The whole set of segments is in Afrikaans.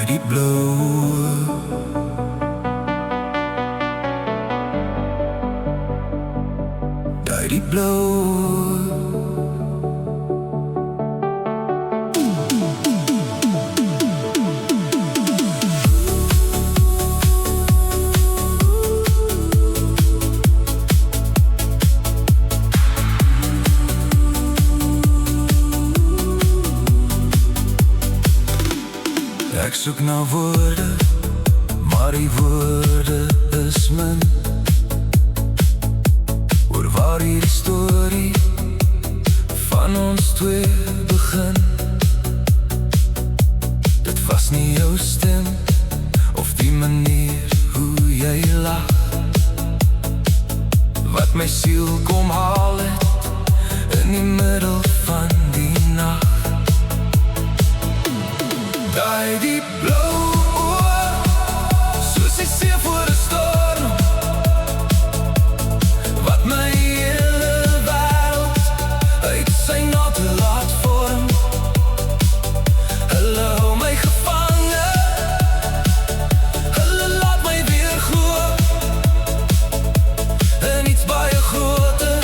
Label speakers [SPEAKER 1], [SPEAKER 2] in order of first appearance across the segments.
[SPEAKER 1] die blauwe, die blauwe. Ek soek na woorde, maar die woorde is min. Oor waar hierdie storie van ons twee begin. Dit was nie jou stem, of die manier hoe jy lag, wat my siel kom haal het in die middel van die nacht. Die blauwe oor, soos die see voor 'n storm, wat my hele wêreld uit sy natte laat vorm. Hulle hou my gevange, hulle laat my weer glo in iets baie groter,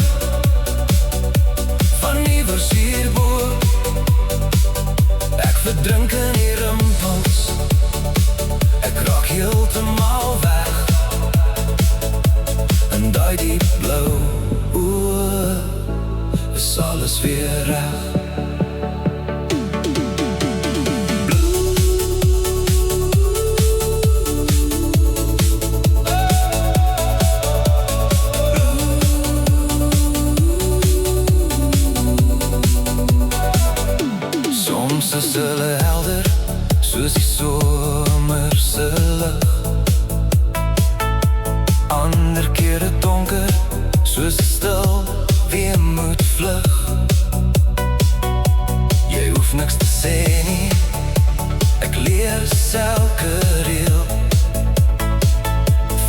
[SPEAKER 1] van iewers hierbo. Ek verdrink in die rimpels, ek raak heeltemal weg in daai diep blauw oë, is alles weer reg. Soms is hulle helder, soos die somerse lig. Ander kere donker, soos stil weemoed vlug. Jy hoef niks te sê nie, ek leer elke reël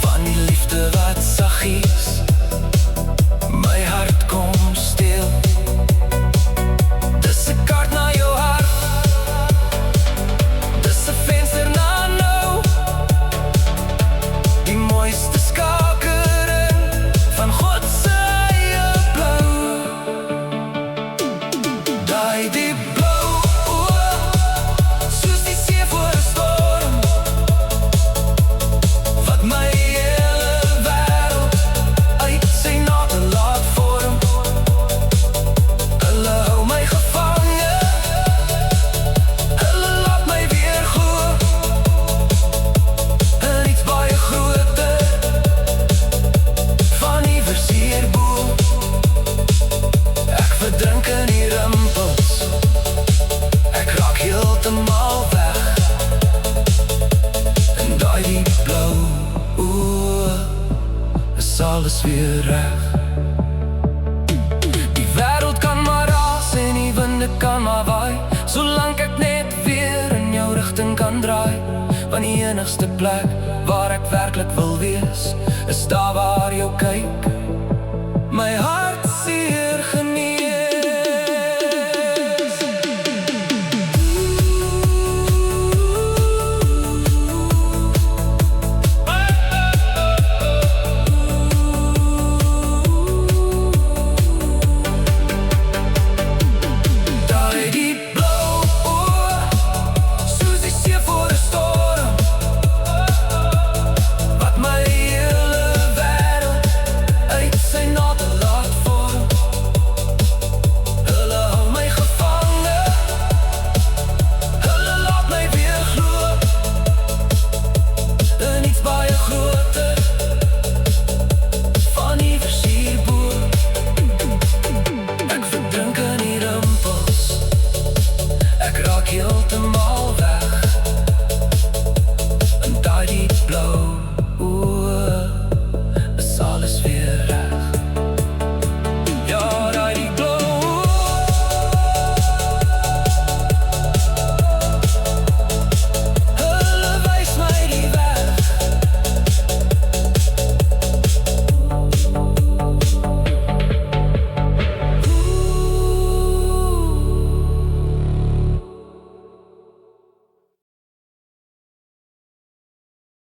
[SPEAKER 1] van die liefde wat saggies my hart kom steel. Dis 'n kaart na jou hart, dis 'n venster na nou, die mooiste skakering van God se eie blou. Daai diep blou oë, soos die see voor 'n storm, wat my hele wêreld uit sy natte laat vorm. Hulle hou my gevange, hulle laat my weer glo in iets baie groter, van iewers hierbo. Ek verdrink in die rimpels, ek raak heeltemal weg in daai diep blauw oë, is alles weer reg. Die wêreld kan maar raas en die winde kan maar waai, solank ek net weer in jou rigting kan draai. Want die enigste plek waar ek werklik wil wees, is daar waar jou kyk my hart